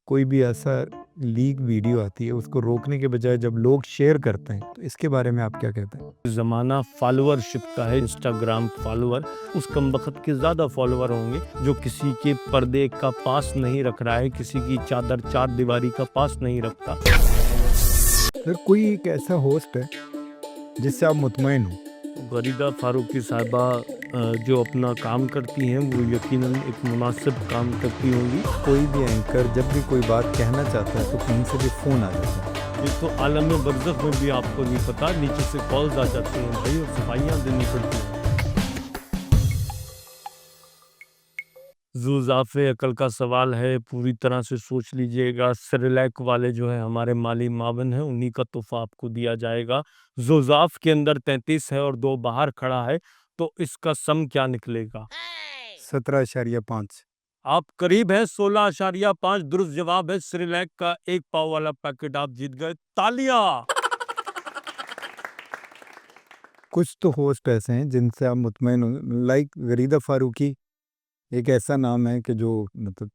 कोई भी ऐसा लीक वीडियो आती है उसको रोकने के बजाय जब लोग शेयर करते हैं, तो इसके बारे में आप क्या कहते हैं? ज़माना फॉलोअरशिप का है। इंस्टाग्राम फॉलोअर, उस कमबख्त के ज़्यादा फॉलोअर होंगे जो किसी के पर्दे का पास नहीं रख रहा है, किसी की चादर चार दीवारी का पास नहीं रखता। सर, कोई एक ऐसा होस्ट है जिससे आप मुतमईन हो? गरीदा फारूकी साहिबा जो अपना काम करती हैं वो यकीनन एक मुनासिब काम करती होंगी। कोई भी एंकर जब भी कोई बात कहना चाहता है तो कहीं से भी फ़ोन आ जाता है। ये तो आलम बरज़ख में भी आपको नहीं पता, नीचे से कॉल्स आ जाती हैं भाई और सफाइयाँ देनी पड़ती हैं। ज़ुज़ाफ़े अकल का सवाल है, पूरी तरह से सोच लीजिएगा। सेरेलैक वाले जो है हमारे माली मावन हैं, उन्हीं का तोहफ़ा आपको दिया जाएगा। ज़ुज़ाफ़ के अंदर 33 है और 2 बाहर खड़ा है, तो इसका सम क्या निकलेगा? 17.5। आप करीब हैं, 16.5 दुरुस्त जवाब है। सेरेलैक का 1 पाव वाला पैकेट आप जीत गए। तालियाँ! कुछ तो होस्ट ऐसे हैं जिनसे आप मुतमईन हो, लाइक गरीदा फारूकी एक ऐसा नाम है कि जो मतलब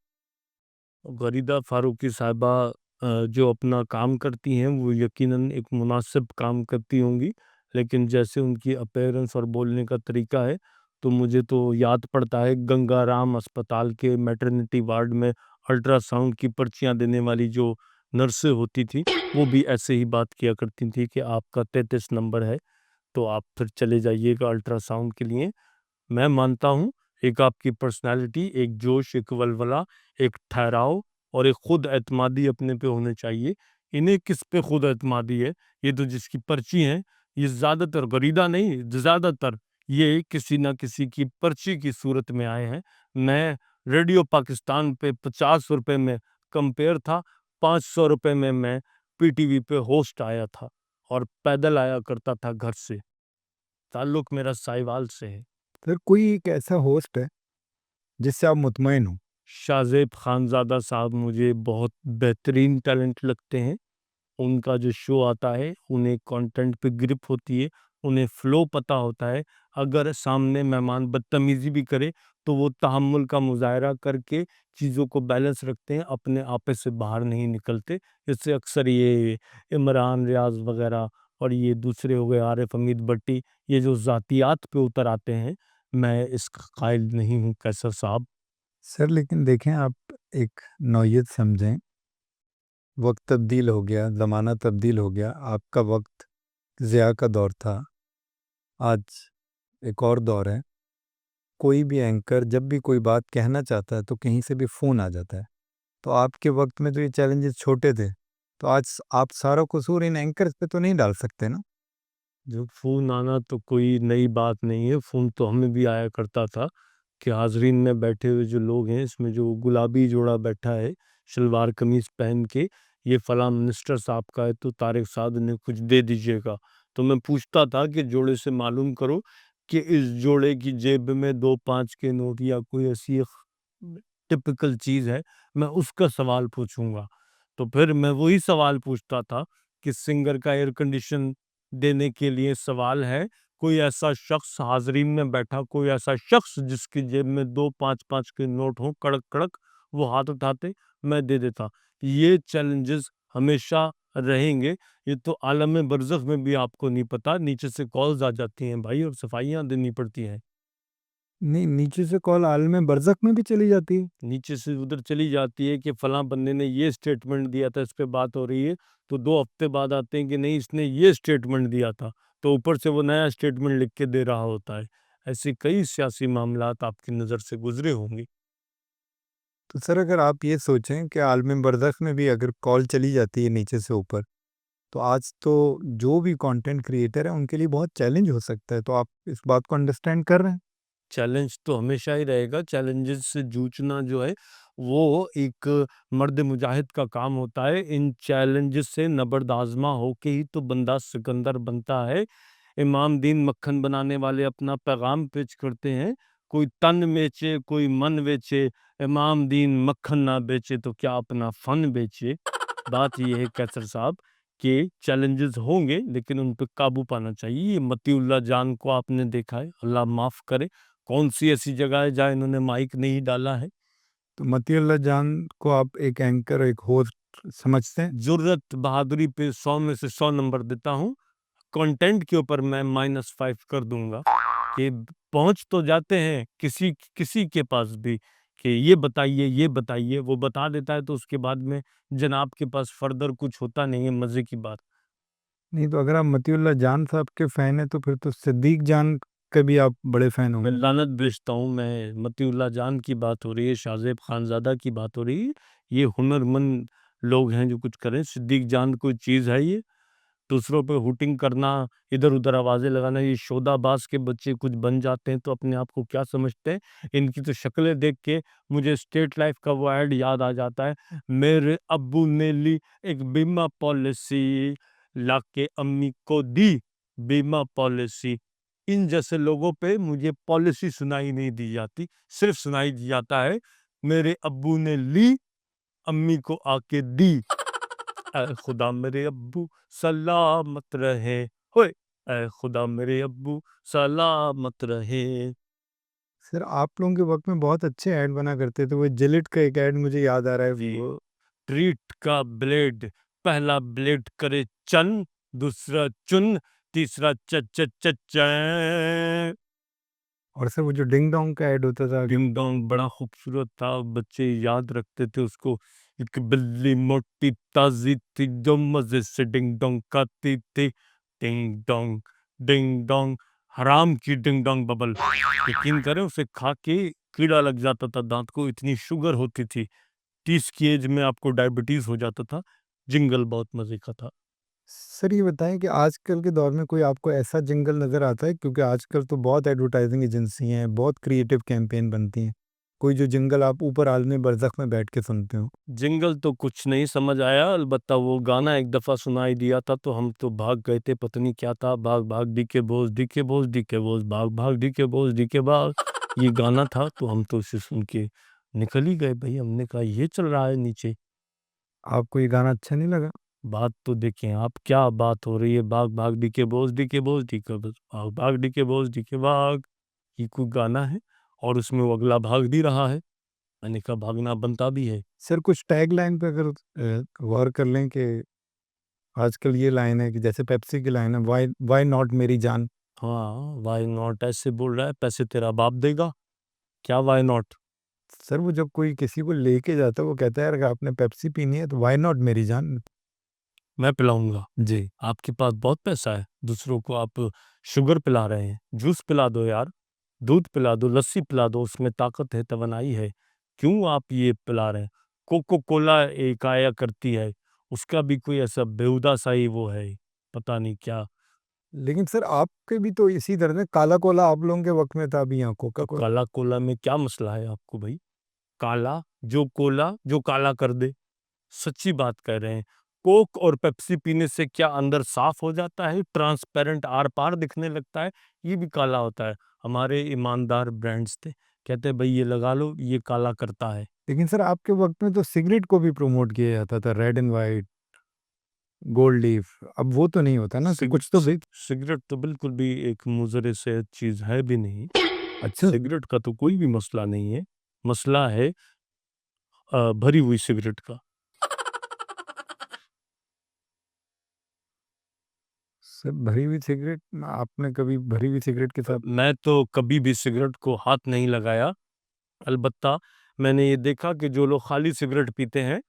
गरीदा फारूकी साहिबा जो अपना काम करती हैं वो यकीनन एक मुनासिब काम करती होंगी, लेकिन जैसे उनकी अपीयरेंस और बोलने का तरीका है, तो मुझे तो याद पड़ता है गंगाराम अस्पताल के मैटरनिटी वार्ड में अल्ट्रासाउंड की पर्चियाँ देने वाली जो नर्सें होती थी, वो भी ऐसे ही बात किया करती थी कि आपका 33 नंबर है, तो आप फिर चले जाइएगा अल्ट्रासाउंड के लिए। मैं मानता हूँ, एक आपकी पर्सनैलिटी, एक जोश, एक वलवला, एक ठहराव और एक खुद एतमादी अपने पे होने चाहिए। इन्हें किस पे खुद एतमादी है? ये तो जिसकी पर्ची है, ये ज़्यादातर गरीदा नहीं, ज़्यादातर ये किसी न किसी की पर्ची की सूरत में आए हैं। मैं रेडियो पाकिस्तान पे ₹50 में कंपेयर था, ₹500 में मैं पीटीवी पे होस्ट आया था और पैदल आया करता था घर से। ताल्लुक मेरा साहिवाल से है। सर, कोई एक ऐसा होस्ट है जिससे आप मुतमईन हो? शाज़ेब खानज़ादा साहब मुझे बहुत बेहतरीन टैलेंट लगते हैं। उनका जो शो आता है, उन्हें कंटेंट पे ग्रिप होती है, उन्हें फ़्लो पता होता है। अगर सामने मेहमान बदतमीज़ी भी करे, तो वो तहम्मुल का मुज़ाहिरा करके चीज़ों को बैलेंस रखते हैं, अपने आपे से बाहर नहीं निकलते। इससे अक्सर ये इमरान रियाज़ वग़ैरह और ये दूसरे हो गए आरिफ़ हमीद भट्टी, ये जो ज़ातियात पे उतर आते हैं, मैं इसका कायल नहीं हूँ कैसर साहब। सर, लेकिन देखें, आप एक नौइयत समझें, वक़्त तब्दील हो गया, ज़माना तब्दील हो गया, आपका वक़्त ज़िया का दौर था, आज एक और दौर है। कोई भी एंकर जब भी कोई बात कहना चाहता है तो कहीं से भी फ़ोन आ जाता है। तो आपके वक़्त में तो ये चैलेंजेस छोटे थे, तो आज आप सारा कसूर इन एंकर्स पे तो नहीं डाल सकते ना? जो फ़ोन आना तो कोई नई बात नहीं है, फ़ोन तो हमें भी आया करता था कि हाज़रीन में बैठे हुए जो लोग हैं, इसमें जो गुलाबी जोड़ा बैठा है, शलवार कमीज़ पहन के, ये फ़लाँ मिनिस्टर साहब का है, तो तारिक साहब इन्हें कुछ दे दीजिएगा। तो मैं पूछता था कि जोड़े से मालूम करो कि इस जोड़े की जेब में 2 5 के नोट या कोई ऐसी टिपिकल चीज़ है, मैं उसका सवाल पूछूँगा। तो फिर मैं वही सवाल पूछता था कि सिंगर का एयर कंडीशन देने के लिए सवाल है, कोई ऐसा शख्स हाज़रीन में बैठा, कोई ऐसा शख्स जिसकी जेब में 2 5-5 के नोट हों कड़क-कड़क, वो हाथ उठाते, मैं दे देता। ये चैलेंजेस हमेशा रहेंगे, ये तो आलम बरज़ख में भी आपको नहीं पता, नीचे से कॉल्स आ जाती हैं भाई और सफाइयाँ देनी पड़ती हैं। नहीं, नीचे से कॉल आलम बरज़ख में भी चली जाती है? नीचे से उधर चली जाती है कि फलाँ बंदे ने ये स्टेटमेंट दिया था, इस पे बात हो रही है, तो 2 हफ्ते बाद आते हैं कि नहीं इसने ये स्टेटमेंट दिया था, तो ऊपर से वो नया स्टेटमेंट लिख के दे रहा होता है। ऐसे कई सियासी मामलात आपकी नज़र से गुज़रे होंगे। तो सर, अगर आप ये सोचें कि आलम बरज़ख में भी अगर कॉल चली जाती है नीचे से ऊपर, तो आज तो जो भी कंटेंट क्रिएटर है उनके लिए बहुत चैलेंज हो सकता है, तो आप इस बात को अंडरस्टैंड कर रहे हैं? चैलेंज तो हमेशा ही रहेगा, चैलेंजेस से जूझना जो है, वो एक मर्द मुजाहिद का काम होता है। इन चैलेंजेस से नबर्द आज़मा होके ही तो बंदा सिकंदर बनता है। इमाम दीन मक्खन बनाने वाले अपना पैगाम पेश करते हैं, कोई तन बेचे, कोई मन बेचे, इमाम दीन मक्खन ना बेचे तो क्या अपना फ़न बेचे। बात ये है कैसर साहब कि चैलेंजेस होंगे लेकिन उन पे काबू पाना चाहिए। ये मतीउल्लाह जान को आपने देखा है, अल्लाह माफ़ करे, कौन-सी ऐसी जगह है जहाँ इन्होंने माइक नहीं डाला है? तो मतीउल्लाह जान को आप एक एंकर, एक होस्ट समझते हैं? जुर्रत बहादुरी पे 100 में से 100 नंबर देता हूँ। कंटेंट के ऊपर मैं -5 कर दूंगा कि पहुंच तो जाते हैं किसी किसी के पास भी कि ये बताइए, वो बता देता है, तो उसके बाद में जनाब के पास फर्दर कुछ होता नहीं है मजे की बात। नहीं, तो अगर आप मतीउल्लाह जान साहब के फैन हैं तो फिर तो सिद्दीक जान के भी आप बड़े फैन मैं होंगे। लानत भेजता हूँ, मैं मतीउल्लाह जान की बात हो रही है, शाहजेब खानजादा की बात हो रही है, ये हुनरमंद लोग हैं जो कुछ करें। सिद्दीक जान कोई चीज है ये? दूसरों पे हुटिंग करना, इधर-उधर आवाज़ें लगाना, ये शोधाबाज के बच्चे कुछ बन जाते हैं तो अपने आप को क्या समझते हैं? इनकी तो शक्लें देख के मुझे स्टेट लाइफ का वो ऐड याद आ जाता है, मेरे अब्बू ने ली एक बीमा पॉलिसी, लाके अम्मी को दी बीमा पॉलिसी। इन जैसे लोगों पे मुझे पॉलिसी सुनाई नहीं दी जाती, सिर्फ सुनाई दी जाता है, मेरे अब्बू ने ली, अम्मी को आके दी। ऐ खुदा मेरे अब्बू सलामत रहे, होए ऐ खुदा मेरे अब्बू सलामत रहे। सर, आप लोगों के वक्त में बहुत अच्छे ऐड बना करते थे। वो जिलेट का एक ऐड मुझे याद आ रहा है, जी, वो ट्रीट का ब्लेड, पहला ब्लेड करे चन, दूसरा चुन, तीसरा च च च चैं। और सर वो जो डिंग डोंग का ऐड होता था। डिंग डोंग बड़ा खूबसूरत था, बच्चे याद रखते थे उसको। एक बिल्ली मोटी ताजी थी जो मजे से डिंग डोंग खाती थी, डिंग डोंग, हराम की डिंग डोंग बबल। यकीन करें उसे खा के कीड़ा लग जाता था दांत को, इतनी शुगर होती थी। 30 की एज में आपको डायबिटीज हो जाता था। जिंगल बहुत मजे का था। सर, ये बताएं कि आजकल के दौर में कोई आपको ऐसा जिंगल नज़र आता है? क्योंकि आजकल तो बहुत एडवर्टाइजिंग एजेंसी हैं, बहुत क्रिएटिव कैंपेन बनती हैं। कोई जो जिंगल आप ऊपर आलमी बरज़ख में बैठ के सुनते हो? जिंगल तो कुछ नहीं समझ आया, अलबत्ता वो गाना एक दफा सुनाई दिया था तो हम तो भाग गए थे, पता नहीं क्या था, भाग भाग डीके बोझ डीके बोझ डीके बोझ, भाग भाग डीके बोझ डीके भाग, ये गाना था तो हम तो उसे सुन के निकल ही गए भाई। हमने कहा ये चल रहा है नीचे। आपको ये गाना अच्छा नहीं लगा? बात तो देखें आप, क्या बात हो रही है, भाग भाग डीके बोझ डीके बोझ डीके बोझ, भाग भाग डीके बोझ डीके भाग, ये कोई गाना है? और उसमें वो अगला भाग भी रहा है। मैंने कहा भागना बनता भी है। सर, कुछ टैग लाइन पे अगर गौर कर लें कि आजकल ये लाइन है कि जैसे पेप्सी की लाइन है, वाई वाई नॉट मेरी जान। हाँ, व्हाई नॉट ऐसे बोल रहा है, पैसे तेरा बाप देगा, क्या व्हाई नॉट? सर, वो जब कोई किसी को लेके जाता है वो कहता है यार अगर आपने पेप्सी पीनी है तो वाई नॉट मेरी जान। मैं पिलाऊंगा। जी। आपके पास बहुत पैसा है, दूसरों को आप शुगर पिला रहे हैं, जूस पिला दो यार, दूध पिला दो, लस्सी पिला दो, उसमें ताकत है, तवानाई है, क्यों आप ये पिला रहे हैं? कोको कोला एक आया करती है, उसका भी कोई ऐसा बेहुदा सा ही वो है, पता नहीं क्या। लेकिन सर आपके भी तो इसी तरह से काला कोला आप लोगों के वक्त में था, अभी यहाँ कोका तो कोला। काला कोला में क्या मसला है आपको भाई? काला जो कोला जो काला कर दे, सच्ची बात कह रहे हैं। कोक और पेप्सी पीने से क्या अंदर साफ हो जाता है, ट्रांसपेरेंट आर पार दिखने लगता है? ये भी काला होता है। हमारे ईमानदार ब्रांड्स थे, कहते हैं भाई ये लगा लो, ये काला करता है। लेकिन सर आपके वक्त में तो सिगरेट को भी प्रमोट किया जाता था, red and white, gold leaf. अब वो तो नहीं होता ना कि सिग, कुछ तो भी। सिगरेट तो बिल्कुल भी एक मुजरे सेहत चीज है भी नहीं। अच्छा। सिगरेट का तो कोई भी मसला नहीं है, मसला है भरी हुई सिगरेट का। सर, भरी हुई सिगरेट, आपने कभी भरी हुई सिगरेट के साथ? मैं तो कभी भी सिगरेट को हाथ नहीं लगाया। अलबत्ता मैंने ये देखा कि जो लोग खाली सिगरेट पीते हैं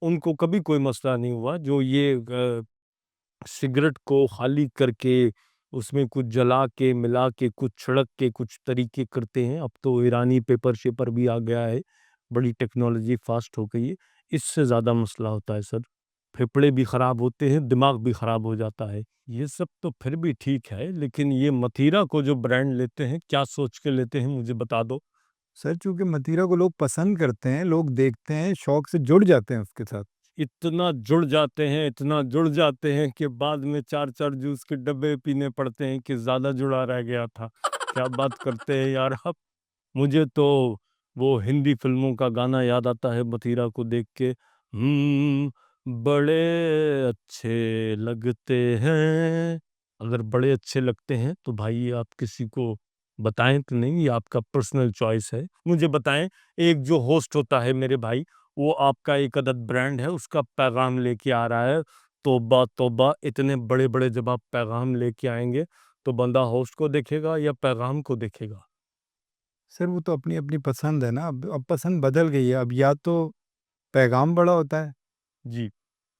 उनको कभी कोई मसला नहीं हुआ। जो ये सिगरेट को खाली करके उसमें कुछ जला के मिला के कुछ छिड़क के कुछ तरीके करते हैं, अब तो ईरानी पेपर शेपर भी आ गया है, बड़ी टेक्नोलॉजी फास्ट हो गई है, इससे ज़्यादा मसला होता है सर। फेफड़े भी ख़राब होते हैं, दिमाग भी ख़राब हो जाता है। ये सब तो फिर भी ठीक है, लेकिन ये मथीरा को जो ब्रांड लेते हैं, क्या सोच के लेते हैं मुझे बता दो। सर, चूंकि मतीरा को लोग पसंद करते हैं, लोग देखते हैं, शौक से जुड़ जाते हैं उसके साथ। इतना जुड़ जाते हैं, इतना जुड़ जाते हैं कि बाद में 4-4 जूस के डब्बे पीने पड़ते हैं कि ज़्यादा जुड़ा रह गया था। क्या बात करते हैं यार आप! मुझे तो वो हिंदी फ़िल्मों का गाना याद आता है मतीरा को देख के, बड़े अच्छे लगते हैं। अगर बड़े अच्छे लगते हैं तो भाई आप किसी को बताएं तो नहीं, ये आपका पर्सनल चॉइस है। मुझे बताएं, एक जो होस्ट होता है मेरे भाई, वो आपका एक अदद ब्रांड है, उसका पैगाम लेके आ रहा है। तौबा तौबा, इतने बड़े बड़े जब आप पैगाम लेके आएंगे तो बंदा होस्ट को देखेगा या पैगाम को देखेगा? सर वो तो अपनी अपनी पसंद है ना, अब पसंद बदल गई है। अब या तो पैगाम बड़ा होता है, जी।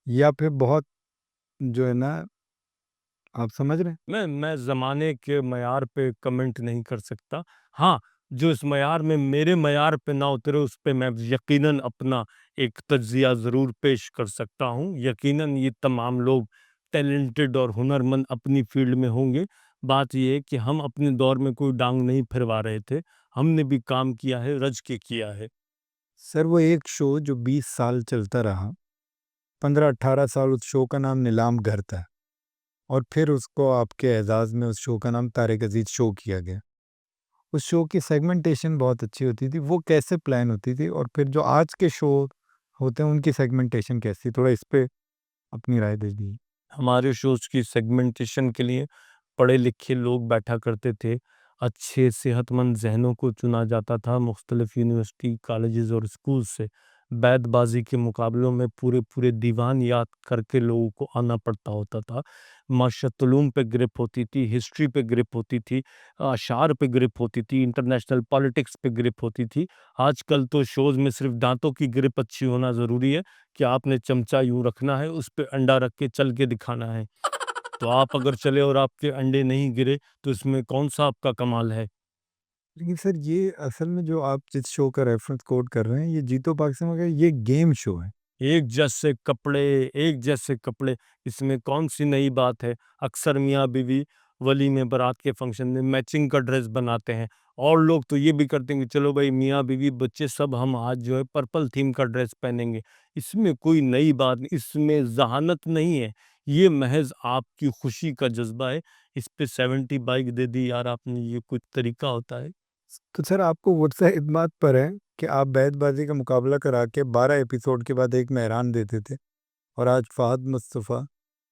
या फिर बहुत जो है ना, आप समझ रहे हैं। मैं ज़माने के मयार पे कमेंट नहीं कर सकता। हाँ, जो इस मयार में मेरे मयार पे ना उतरे, उस पे मैं यकीनन अपना एक तज्ज़िया ज़रूर पेश कर सकता हूँ। यकीनन ये तमाम लोग टैलेंटेड और हुनरमंद अपनी फ़ील्ड में होंगे। बात ये है कि हम अपने दौर में कोई डांग नहीं फिरवा रहे थे। हमने भी काम किया है, रच के किया है। सर वो एक शो जो 20 साल चलता रहा, 15-18 साल उस शो का नाम नीलाम घर था, और फिर उसको आपके एजाज़ में उस शो का नाम तारिक अजीज़ शो किया गया। उस शो की सेगमेंटेशन बहुत अच्छी होती थी, वो कैसे प्लान होती थी, और फिर जो आज के शो होते हैं उनकी सेगमेंटेशन कैसी? थोड़ा इस पे अपनी राय दे दीजिए। हमारे शोज़ की सेगमेंटेशन के लिए पढ़े-लिखे लोग बैठा करते थे। अच्छे सेहतमंद ज़हनों को चुना जाता था मुख्तलिफ़ यूनिवर्सिटी, कॉलेजेस और स्कूल से। बैतबाज़ी के मुकाबलों में पूरे-पूरे दीवान याद करके लोगों को आना पड़ता होता था। माशअत-उलूम पे ग्रिप होती थी, हिस्ट्री पे ग्रिप होती थी, अशार पे ग्रिप होती थी, इंटरनेशनल पॉलिटिक्स पे ग्रिप होती थी। आजकल तो शोज़ में सिर्फ़ दाँतों की ग्रिप अच्छी होना ज़रूरी है कि आपने चमचा यूँ रखना है, उस पे अंडा रख के चल के दिखाना है। तो आप अगर चले और आपके अंडे नहीं गिरे, तो इसमें कौन-सा आपका कमाल है? लेकिन सर ये असल में जो आप जिस शो का रेफ़रेंस कोट कर रहे हैं, ये जीतो पाकिस्तान वगैरह, ये गेम शो है। एक जैसे कपड़े, एक जैसे कपड़े, इसमें कौन-सी नई बात है? अक्सर मियाँ-बीवी वलीमे बारात के फंक्शन में मैचिंग का ड्रेस बनाते हैं, और लोग तो ये भी करते हैं कि चलो भाई मियाँ-बीवी बच्चे सब हम आज जो है पर्पल थीम का ड्रेस पहनेंगे। इसमें कोई नई बात नहीं, इसमें ज़हानत नहीं है, ये महज़ आपकी खुशी का जज़्बा है। इस पे 70 बाइक दे दी यार आपने, ये कोई तरीका होता है? तो सर आपको गुस्सा इस बात पर है कि आप बैतबाज़ी का मुकाबला करा के 12 एपिसोड के बाद एक मेहरान देते थे, और आज फ़हद मुस्तफ़ा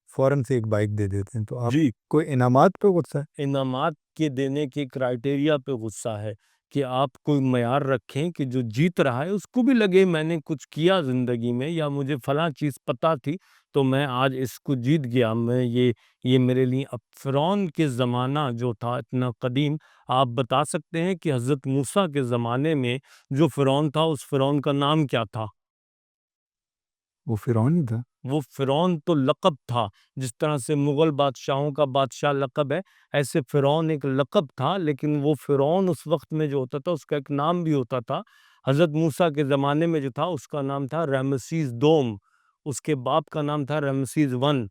फ़ौरन से एक बाइक दे देते हैं, तो जी। आपको इनामात पे गुस्सा है? इनामात के देने के क्राइटेरिया पे गुस्सा है कि आप कोई मयार रखें कि जो जीत रहा है उसको भी लगे मैंने कुछ किया ज़िंदगी में, या मुझे फलां चीज़ पता थी तो मैं आज इसको जीत गया। मैं ये मेरे लिए अब फ़िरौन के ज़माना जो था इतना कदीम, आप बता सकते हैं कि हज़रत मूसा के ज़माने में जो फ़िरौन था, उस फ़िरौन का नाम क्या था? वो फ़िरौन ही था। वो फ़िरौन तो लक़ब था, जिस तरह से मुग़ल बादशाहों का बादशाह लक़ब है, ऐसे फ़िरौन एक लक़ब था, लेकिन वो फ़िरौन उस वक़्त में जो होता था, उसका एक नाम भी होता था। हज़रत मूसा के ज़माने में जो था, उसका नाम था रमसीस दोम, उसके बाप का नाम था रमसीस वन,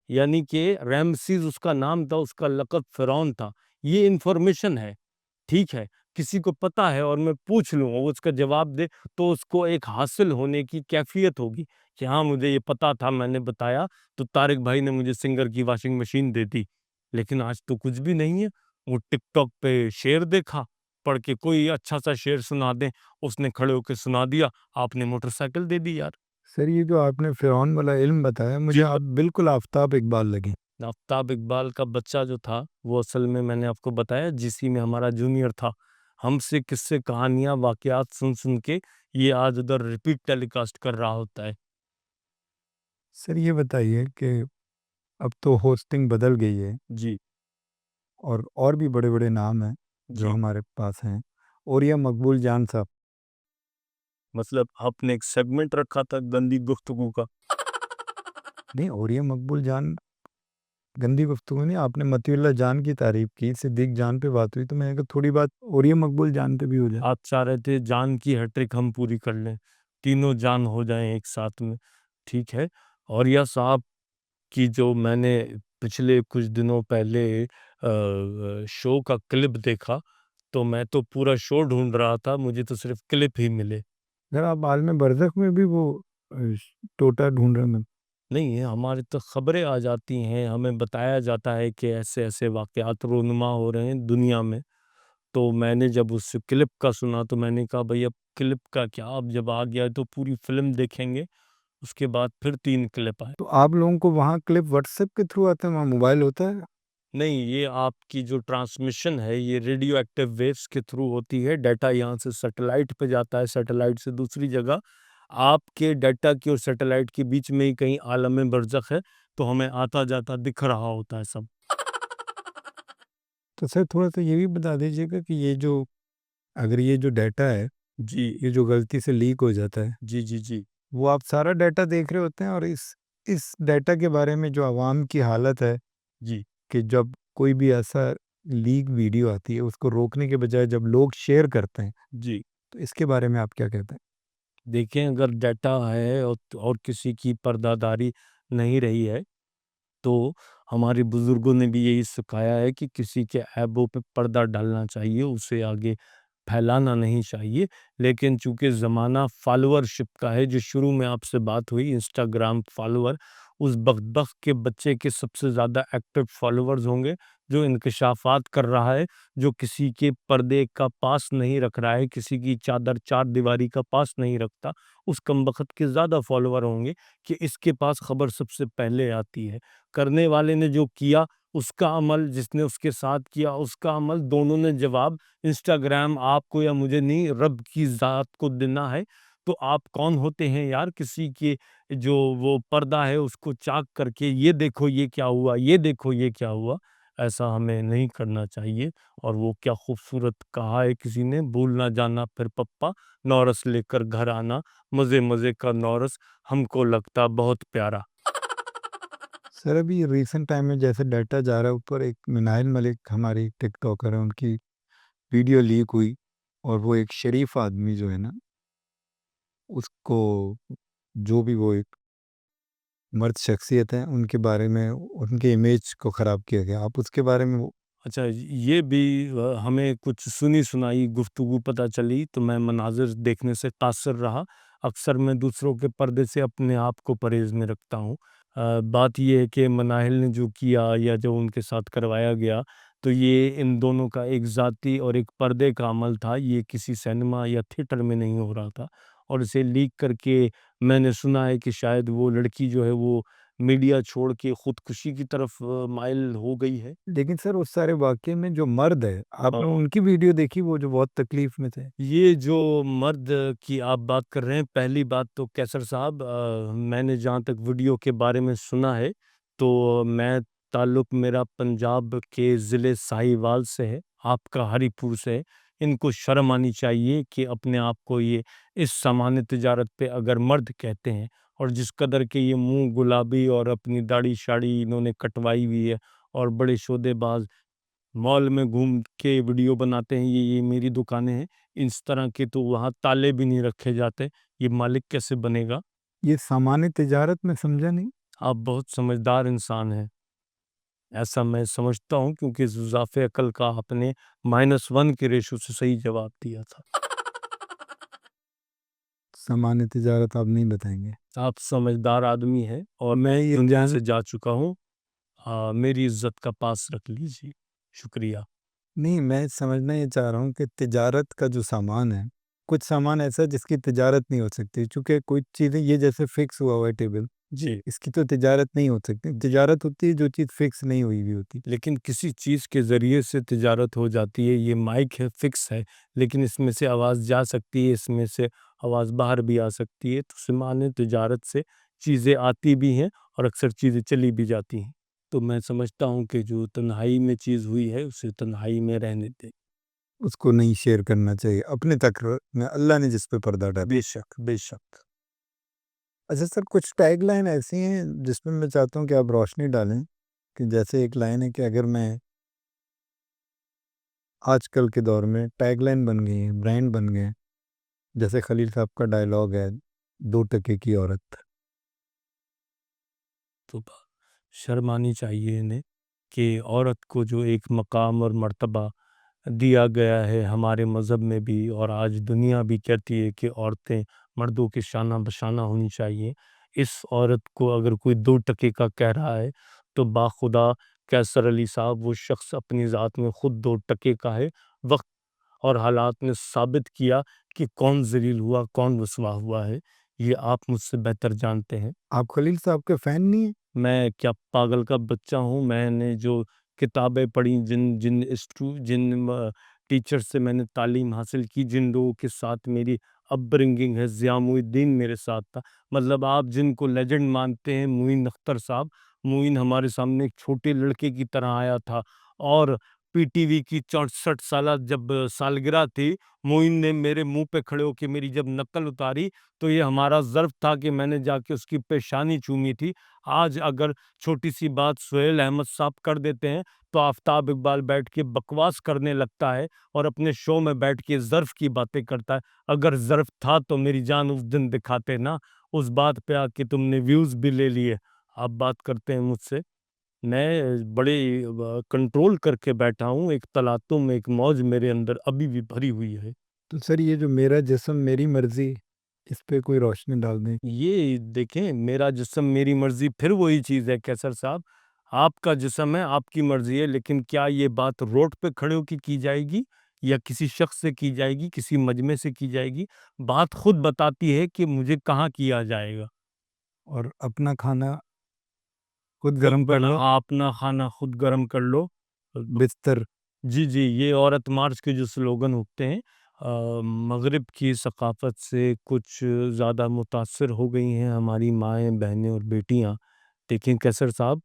यानी कि रमसीस उसका नाम था, उसका लक़ब फ़िरौन था। ये इन्फॉर्मेशन है। ठीक है, किसी को पता है और मैं पूछ लूँ, वो उसका जवाब दे, तो उसको एक हासिल होने की कैफ़ियत होगी कि हाँ, मुझे ये पता था, मैंने बताया, तो तारिक भाई ने मुझे सिंगर की वॉशिंग मशीन दे दी। लेकिन आज तो कुछ भी नहीं है। वो टिकटॉक पे शेर देखा, पढ़ के कोई अच्छा-सा शेर सुना दें, उसने खड़े होके सुना दिया, आपने मोटरसाइकिल दे दी यार। सर ये जो आपने फ़िरौन वाला इल्म बताया, मुझे जी। आप बिल्कुल आफ़ताब इकबाल लगे। आफ्ताब इकबाल का बच्चा जो था, वो असल में मैंने आपको बताया जीसी में हमारा जूनियर था। हमसे किस्से, कहानियाँ, वाक़यात सुन-सुन के ये आज उधर रिपीट टेलीकास्ट कर रहा होता है। सर ये बताइए कि अब तो होस्टिंग बदल गई है, जी, और भी बड़े-बड़े नाम हैं, जो जी। हमारे पास हैं। ओरिया मकबूल जान साहब। मतलब आपने एक सेगमेंट रखा था गंदी गुफ्तगू का। नहीं, ओरिया मकबूल जान गंदी गुफ्तगू नहीं, आपने मतीउल्लाह जान की तारीफ़ की, सिद्दीक जान पे बात हुई, तो मैंने कहा थोड़ी बात ओरिया मकबूल जान पे भी हो जाए। आप चाह रहे थे जान की हैट्रिक हम पूरी कर लें, तीनों जान हो जाएँ एक साथ में, ठीक है। और यह साहब की जो मैंने पिछले कुछ दिनों पहले शो का क्लिप देखा, तो मैं तो पूरा शो ढूँढ रहा था, मुझे तो सिर्फ़ क्लिप ही मिले। सर आप आलम बरज़ख में भी वो अ, टोटा ढूँढ रहे हैं। नहीं है, हमारी तो खबरें आ जाती हैं, हमें बताया जाता है कि ऐसे-ऐसे वाक़यात रूनुमा हो रहे हैं दुनिया में। तो मैंने जब उस क्लिप का सुना तो मैंने कहा भई अब क्लिप का क्या, अब जब आ गया है तो पूरी फ़िल्म देखेंगे, उसके बाद फिर 3 क्लिप आए। तो आप लोगों को वहाँ क्लिप व्हाट्सएप के थ्रू आते हैं, वहाँ मोबाइल होता है? नहीं, ये आपकी जो ट्रांसमिशन है ये रेडियो एक्टिव वेव्स के थ्रू होती है। डाटा यहाँ से सैटेलाइट पे जाता है, सैटेलाइट से दूसरी जगह। आपके डाटा की और सैटेलाइट के बीच में ही कहीं आलम बरज़ख है, तो हमें आता-जाता दिख रहा होता है सब। तो सर थोड़ा-सा ये भी बता दीजिएगा कि ये जो अगर ये जो डाटा है, जी। ये जो गलती से लीक हो जाता है, जी, जी, जी। वो आप सारा डाटा देख रहे होते हैं और इस डाटा के बारे में जो आवाम की हालत है जी। कि जब कोई भी ऐसा लीक वीडियो आती है, उसको रोकने के बजाय जब लोग शेयर करते हैं, जी। तो इसके बारे में आप क्या कहते हैं? देखें, अगर डाटा है और किसी की पर्दादारी नहीं रही है, तो हमारे बुजुर्गों ने भी यही सिखाया है कि किसी के ऐबों पे पर्दा डालना चाहिए, उसे आगे फैलाना नहीं चाहिए। लेकिन चूँकि ज़माना फॉलोअरशिप का है, जो शुरू में आपसे बात हुई इंस्टाग्राम फॉलोअर, उस बख़्त के बच्चे के सबसे ज़्यादा एक्टिव फॉलोअर्स होंगे, जो इंकशाफ़ात कर रहा है, जो किसी के पर्दे का पास नहीं रख रहा है, किसी की चादर चारदीवारी का पास नहीं रखता, उस कमबख़्त के ज़्यादा फॉलोअर होंगे कि इसके पास खबर सबसे पहले आती है। करने वाले ने जो किया, उसका अमल, जिसने उसके साथ किया, उसका अमल, दोनों ने जवाब इंस्टाग्राम आपको या मुझे नहीं, रब की ज़ात को देना है। तो आप कौन होते हैं यार, किसी के जो वो पर्दा है उसको चाक करके ये देखो ये क्या हुआ, ये देखो ये क्या हुआ, ऐसा हमें नहीं करना चाहिए। और वो क्या खूबसूरत कहा है किसी ने, भूल ना जाना फिर पप्पा, नौरस लेकर घर आना, मज़े-मज़े का नौरस हमको लगता बहुत प्यारा। सर अभी रिसेंट टाइम में जैसे डाटा जा रहा है ऊपर, एक मिनाइल मलिक हमारी टिकटॉकर है, उनकी वीडियो लीक हुई और वो एक शरीफ आदमी जो है ना, उसको जो भी वो एक मर्द शख्सियत है, उनके बारे में उनके इमेज को ख़राब किया गया। आप उसके बारे में वो अच्छा, ये भी हमें कुछ सुनी-सुनाई गुफ्तगू पता चली, तो मैं मनाज़िर देखने से कासिर रहा। अक्सर मैं दूसरों के पर्दे से अपने आप को परहेज़ में रखता हूँ। बात ये है कि मनाहिल ने जो किया या जो उनके साथ करवाया गया, तो ये इन दोनों का एक ज़ाती और एक पर्दे का अमल था। ये किसी सिनेमा या थिएटर में नहीं हो रहा था, और इसे लीक करके मैंने सुना है कि शायद वो लड़की जो है वो मीडिया छोड़ के खुदकुशी की तरफ माइल हो गई है। लेकिन सर उस सारे वाक़ये में जो मर्द है, हाँ। आपने उनकी वीडियो देखी वो जो बहुत तकलीफ़ में थे? ये जो मर्द की आप बात कर रहे हैं, पहली बात तो कैसर साहब, मैंने जहाँ तक वीडियो के बारे में सुना है, तो मैं ताल्लुक़ मेरा पंजाब के ज़िले साहिवाल से है, आपका हरीपुर से है। इनको शर्म आनी चाहिए कि अपने आप को ये इस सामान्य तिजारत पे अगर मर्द कहते हैं, और जिस कदर के ये मुँह गुलाबी और अपनी दाढ़ी-शाड़ी इन्होंने कटवाई हुई है, और बड़े शोदेबाज़ मॉल में घूम के वीडियो बनाते हैं, ये मेरी दुकानें हैं, इस तरह के तो वहाँ ताले भी नहीं रखे जाते, ये मालिक कैसे बनेगा? ये सामान्य तिजारत में समझा नहीं? आप बहुत समझदार इंसान हैं, ऐसा मैं समझता हूँ, क्योंकि ज़ुज़ाफ़े अक़ल का आपने -1 के रेशो से सही जवाब दिया था। सामान्य तिजारत आप नहीं बताएँगे। आप समझदार आदमी हैं और मैं ये दुनिया से जा चुका हूँ। मेरी इज़्ज़त का पास रख लीजिए। शुक्रिया। नहीं, मैं समझना ये चाह रहा हूँ कि तिजारत का जो सामान है, कुछ सामान ऐसा है जिसकी तिजारत नहीं हो सकती, चूँकि कुछ चीज़ें ये जैसे फ़िक्स हुआ हुआ है टेबल, जी। इसकी तो तिजारत नहीं हो सकती। तिजारत होती है जो चीज़ फ़िक्स नहीं हुई हुई होती। लेकिन किसी चीज़ के ज़रिए से तिजारत हो जाती है, ये माइक है, फ़िक्स है, लेकिन इसमें से आवाज़ जा सकती है, इसमें से आवाज़ बाहर भी आ सकती है, तो सामान्य तिजारत से चीज़ें आती भी हैं और अक्सर चीज़ें चली भी जाती हैं। तो मैं समझता हूँ कि जो तन्हाई में चीज़ हुई है, उसे तन्हाई में रहने दें। उसको नहीं शेयर करना चाहिए, अपने तक में अल्लाह ने जिस पे पर्दा डाला। बेशक, बेशक। अच्छा सर, कुछ टैगलाइन ऐसी हैं जिसमें मैं चाहता हूँ कि आप रोशनी डालें, कि जैसे एक लाइन है कि अगर मैं आजकल के दौर में टैगलाइन बन गई है, ब्रांड बन गए हैं, जैसे खलील साहब का डायलॉग है, 2 टके की औरत। तो शर्म आनी चाहिए इन्हें कि औरत को जो एक मकाम और मर्तबा दिया गया है हमारे मज़हब में भी, और आज दुनिया भी कहती है कि औरतें मर्दों के शाना बशाना होनी चाहिए। इस औरत को अगर कोई 2 टके का कह रहा है, तो बाखुदा कैसर अली साहब वो शख्स अपनी ज़ात में खुद 2 टके का है। वक़्त और हालात ने साबित किया कि कौन ज़लील हुआ, कौन रुसवा हुआ है। ये आप मुझसे बेहतर जानते हैं। आप खलील साहब के फ़ैन नहीं हैं? मैं क्या पागल का बच्चा हूँ? मैंने जो किताबें पढ़ी, जिन टीचर से मैंने तालीम हासिल की, जिन लोगों के साथ मेरी अपब्रिंगिंग है, ज़ियामुद्दीन मेरे साथ था। मतलब आप जिनको लेजेंड मानते हैं, मोइन अख्तर साहब, मोइन हमारे सामने एक छोटे लड़के की तरह आया था और पीटीवी की 64 साला जब सालगिरह थी, मोइन ने मेरे मुँह पे खड़े होके मेरी जब नक़ल उतारी, तो ये हमारा ज़र्फ़ था कि मैंने जाके उसकी पेशानी चूमी थी। आज अगर छोटी-सी बात सुहेल अहमद साहब कर देते हैं, तो आफ़ताब इकबाल बैठ के बकवास करने लगता है और अपने शो में बैठ के ज़र्फ़ की बातें करता है। अगर ज़र्फ़ था तो मेरी जान उस दिन दिखाते ना, उस बात पे आके तुमने व्यूज़ भी ले लिए। आप बात करते हैं मुझसे। मैं बड़े कंट्रोल करके बैठा हूँ, एक तलातुम, एक मौज मेरे अंदर अभी भी भरी हुई है। तो सर ये जो मेरा जिस्म मेरी मर्ज़ी, इस पे कोई रोशनी डाल दें। ये देखें, मेरा जिस्म मेरी मर्ज़ी फिर वही चीज़ है कैसर साहब, आपका जिस्म है, आपकी मर्ज़ी है, लेकिन क्या ये बात रोड पे खड़े होके की जाएगी या किसी शख्स से की जाएगी, किसी मजमे से की जाएगी? बात खुद बताती है कि मुझे कहाँ किया जाएगा। और अपना खाना खुद खुद गरम कर लो, हाँ, अपना खाना खुद गरम कर लो। बिस्तर। जी, जी, ये औरत मार्च के जो स्लोगन उगते हैं मग़रिब की सक़ाफ़त से कुछ ज़्यादा मुतासिर हो गई हैं हमारी माएँ, बहनें और बेटियाँ। लेकिन कैसर साहब,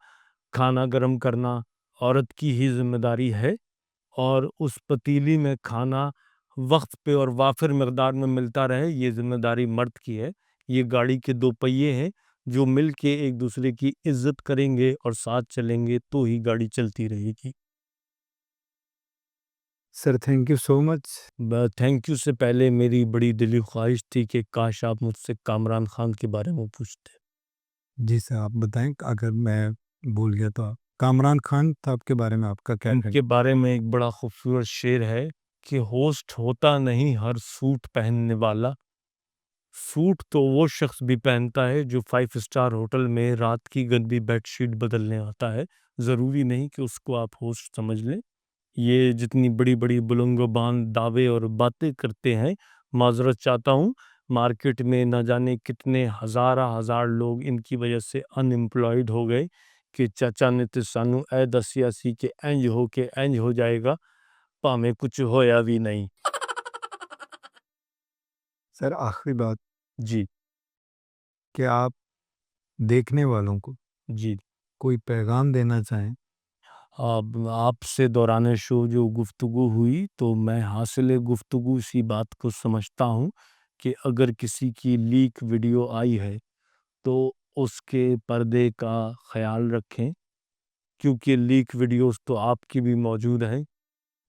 खाना गरम करना औरत की ही ज़िम्मेदारी है और उस पतीली में खाना वक़्त पे और वाफ़िर मिक़दार में मिलता रहे, ये ज़िम्मेदारी मर्द की है। ये गाड़ी के 2 पहिए हैं, जो मिल के एक-दूसरे की इज़्ज़त करेंगे और साथ चलेंगे, तो ही गाड़ी चलती रहेगी। Sir thank you so much. Thank you से पहले मेरी बड़ी दिली ख्वाहिश थी कि काश आप मुझसे कामरान खान के बारे में पूछते। जी सर, आप बताएँ अगर मैं भूल गया तो आप कामरान खान साहब के बारे में आपका क्या कहना? उनके बारे में एक बड़ा खूबसूरत शेर है कि होस्ट होता नहीं हर सूट पहनने वाला। सूट तो वो शख्स भी पहनता है जो 5 स्टार होटल में रात की गंदी बेडशीट बदलने आता है। ज़रूरी नहीं कि उसको आप होस्ट समझ लें। ये जितनी बड़ी-बड़ी बुलंद-बांद दावे और बातें करते हैं, माज़रत चाहता हूँ, मार्केट में ना जाने कितने हज़ार लोग इनकी वजह से अनएम्प्लॉयड हो गए कि चाचा ने ते सानू ए दस्सिया सी कि इंज हो जाएगा, भावें कुछ होया भी नहीं। सर आखिरी बात जी, कि आप देखने वालों को जी। कोई पैगाम देना चाहें? अब आपसे दौरान शो जो गुफ्तगू हुई, तो मैं हासिल गुफ्तगू इसी बात को समझता हूँ कि अगर किसी की लीक वीडियो आई है, तो उसके पर्दे का ख़याल रखें, क्योंकि लीक वीडियोज़ तो आपकी भी मौजूद हैं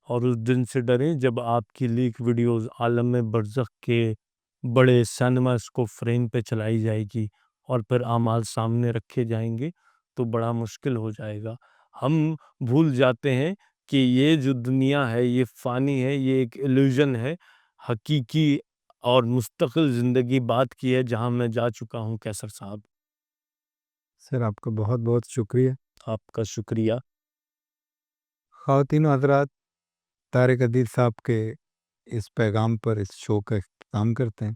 और उस दिन से डरें जब आपकी लीक वीडियोज़ आलम बरज़ख के बड़े सिनेमास्कोप फ्रेम पे चलाई जाएगी और फिर आमाल सामने रखे जाएँगे, तो बड़ा मुश्किल हो जाएगा। हम भूल जाते हैं कि ये जो दुनिया है, ये फ़ानी है, ये एक इल्यूज़न है। हकीकी और मुस्तकिल ज़िंदगी बात की है, जहाँ मैं जा चुका हूँ कैसर साहब। सर आपका बहुत-बहुत शुक्रिया। आपका शुक्रिया। ख़वातीन व हज़रात, तारिक अदील साहब के इस पैगाम पर इस शो का इख्तिताम करते हैं।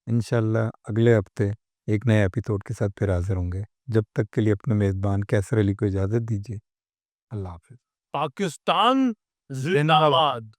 इंशाअल्लाह अगले हफ्ते एक नए एपिसोड के साथ फिर हाज़िर होंगे। जब तक के लिए अपने मेज़बान कैसर अली को इजाज़त दीजिए। अल्लाह हाफ़िज़। पाकिस्तान ज़िंदाबाद।